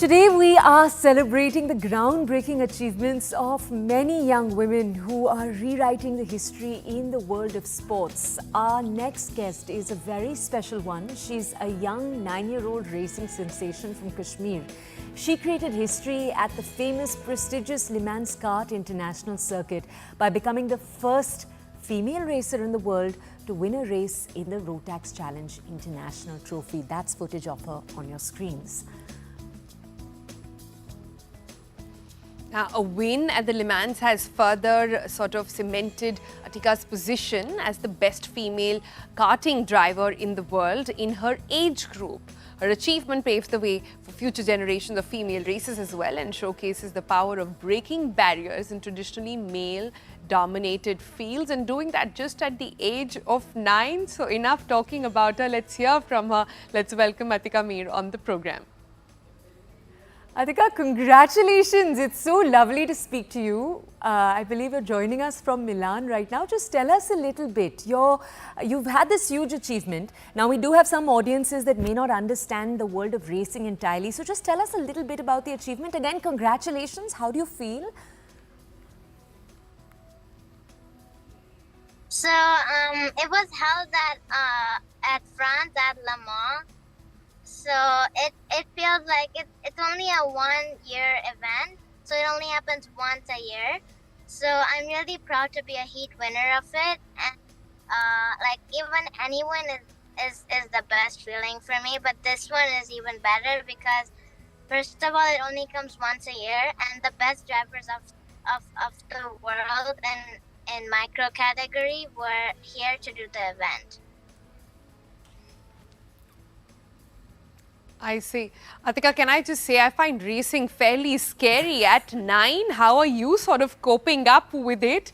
Today we are celebrating the groundbreaking achievements of many young women who are rewriting the history in the world of sports. Our next guest is a very special one. She's a young 9-year-old racing sensation from Kashmir. She created history at the famous prestigious Mans Kart International circuit by becoming the first female racer in the world to win a race in the Rotax Challenge International Trophy. That's footage of her on your screens. A win at the Le Mans has further sort of cemented Atiqa's position as the best female karting driver in the world in her age group. Her achievement paves the way for future generations of female racers as well and showcases the power of breaking barriers in traditionally male-dominated fields, and doing that just at the age of 9. So enough talking about her. Let's hear from her. Let's welcome Atiqa Mir on the program. Atiqa, congratulations. It's so lovely to speak to you. I believe you're joining us from Milan right now. Just tell us a little bit. You've had this huge achievement. Now, we do have some audiences that may not understand the world of racing entirely. So just tell us a little bit about the achievement. Again, congratulations. How do you feel? So, it was held at France at Le Mans. So it feels like it's only a 1-year event, so it only happens once a year. So I'm really proud to be a heat winner of it, and like even any win is the best feeling for me. But this one is even better because first of all, it only comes once a year, and the best drivers of the world and in micro category were here to do the event. I see. Atiqa, can I just say, I find racing fairly scary at 9. How are you sort of coping up with it?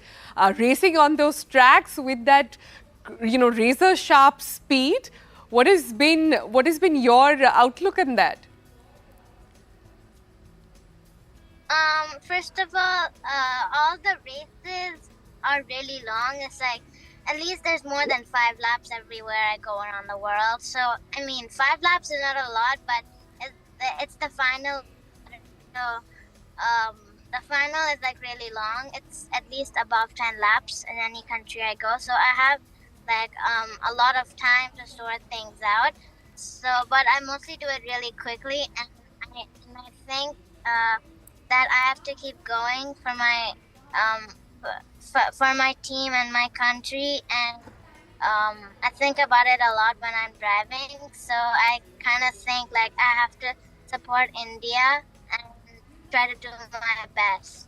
Racing on those tracks with that, razor sharp speed. What has been your outlook on that? First of all the races are really long. It's like at least there's more than 5 laps everywhere I go around the world. So, I mean, 5 laps is not a lot, but it's the final. So, the final is like really long. It's at least above 10 laps in any country I go. So I have like a lot of time to sort things out. So, but I mostly do it really quickly, and I think that I have to keep going for my for my team and my country, and I think about it a lot when I'm driving. So I kind of think like I have to support India and try to do my best.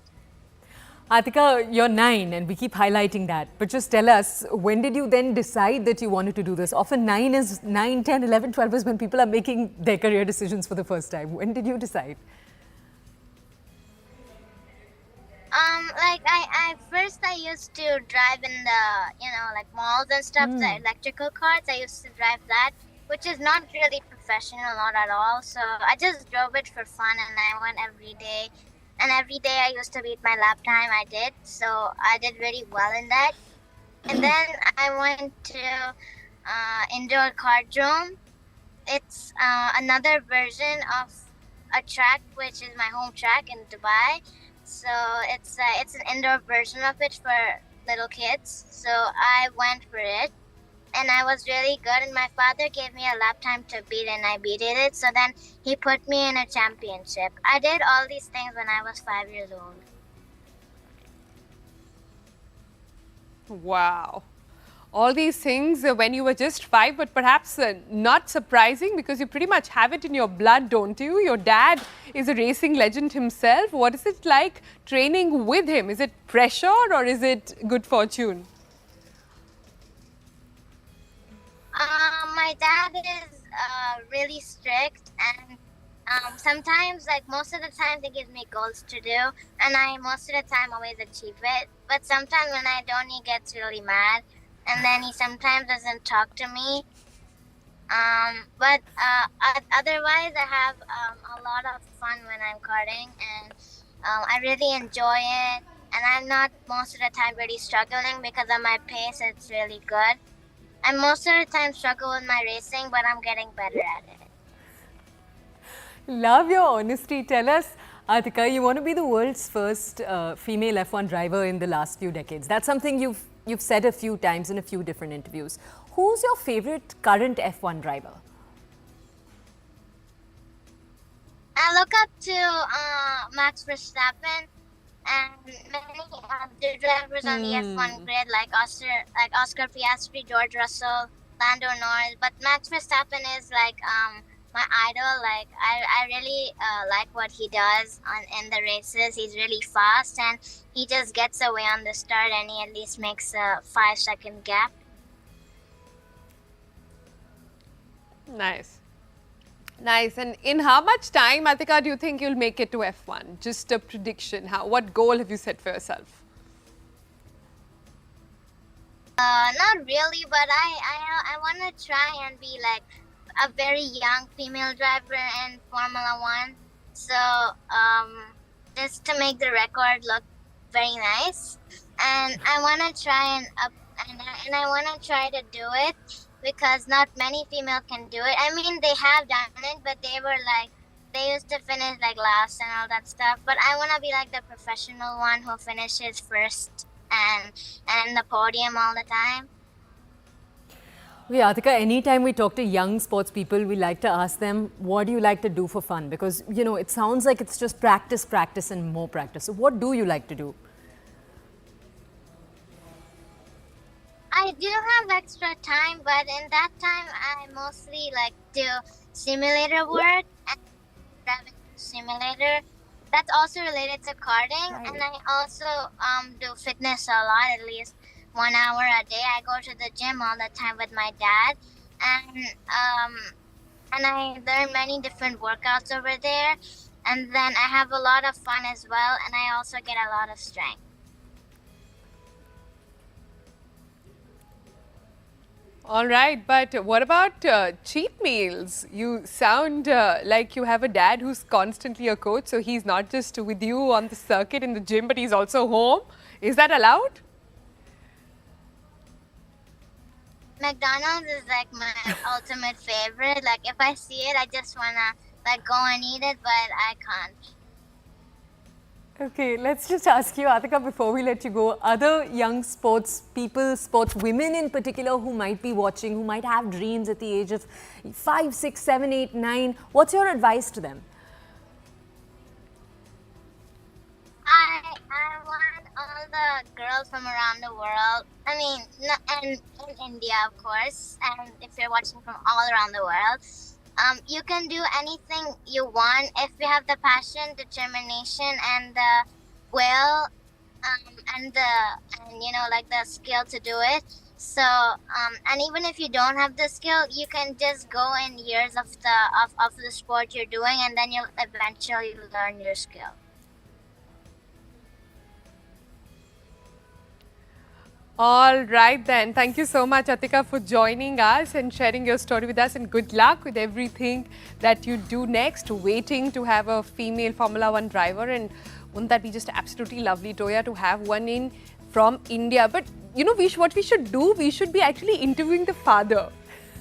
Atiqa, you're 9 and we keep highlighting that. But just tell us, when did you then decide that you wanted to do this? Often 9, 10, 11, 12 is when people are making their career decisions for the first time. When did you decide? Like I used to drive in the, like malls and stuff, the electrical cars. I used to drive that, which is not really professional, not at all. So I just drove it for fun, and I went every day. And every day I used to beat my lap time, I did. So I did really well in that. And then I went to indoor cartdrome. It's another version of a track, which is my home track in Dubai. So it's an indoor version of it for little kids. So I went for it, and I was really good. And my father gave me a lap time to beat, and I beat it. So then he put me in a championship. I did all these things when I was 5 years old. Wow. All these things when you were just 5, but perhaps not surprising because you pretty much have it in your blood, don't you? Your dad is a racing legend himself. What is it like training with him? Is it pressure or is it good fortune? My dad is really strict, and sometimes, like most of the time, he gives me goals to do, and I most of the time always achieve it. But sometimes when I don't, he gets really mad. And then he sometimes doesn't talk to me. But otherwise, I have a lot of fun when I'm karting, and I really enjoy it. And I'm not most of the time really struggling because of my pace. It's really good. I most of the time struggle with my racing, but I'm getting better at it. Love your honesty. Tell us, Atiqa, you want to be the world's first female F1 driver in the last few decades. That's something you've said a few times in a few different interviews. Who's your favorite current F1 driver? I look up to Max Verstappen and many other drivers on the F1 grid, like Oscar Piastri, George Russell, Lando Norris. But Max Verstappen is like my idol. Like I really like what he does in the races. He's really fast and he just gets away on the start, and he at least makes a 5-second gap. Nice. Nice. And in how much time, Atiqa, do you think you'll make it to F1? Just a prediction. What goal have you set for yourself? Not really, but I want to try and be like a very young female driver in Formula One. So just to make the record look very nice, and I want to try and I want to try to do it, because not many female can do it. I mean, they have done it, but they used to finish like last and all that stuff. But I want to be like the professional one who finishes first and the podium all the time. Okay, Atiqa, anytime we talk to young sports people, we like to ask them, what do you like to do for fun? Because, you know, it sounds like it's just practice, practice and more practice. So what do you like to do? I do have extra time, but in that time, I mostly like do simulator work and driving simulator. That's also related to karting, and I also do fitness a lot, at least 1 hour a day. I go to the gym all the time with my dad, and I learn many different workouts over there. And then I have a lot of fun as well, and I also get a lot of strength. All right, but what about cheat meals? You sound like you have a dad who's constantly a coach, so he's not just with you on the circuit in the gym, but he's also home. Is that allowed? McDonald's is like my ultimate favorite. Like if I see it, I just wanna like go and eat it, but I can't. Okay, let's just ask you, Atiqa, before we let you go, other young sports people, sports women in particular who might be watching, who might have dreams at the age of 5, 6, 7, 8, 9, what's your advice to them? I want all the girls from around the world, I mean, and in India, of course, and if you're watching from all around the world, you can do anything you want if you have the passion, determination, and the will, and you know, like the skill to do it. So, and even if you don't have the skill, you can just go in years of the sport you're doing, and then you'll eventually learn your skill. All right then. Thank you so much, Atiqa, for joining us and sharing your story with us, and good luck with everything that you do next. Waiting to have a female Formula One driver, and wouldn't that be just absolutely lovely, Toya, to have one in from India? But you know, what we should do, we should be actually interviewing the father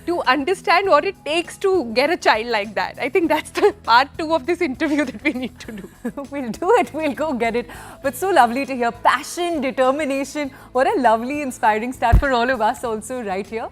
to understand what it takes to get a child like that. I think that's the part 2 of this interview that we need to do. We'll do it. We'll go get it. But so lovely to hear passion, determination. What a lovely, inspiring start for all of us also right here.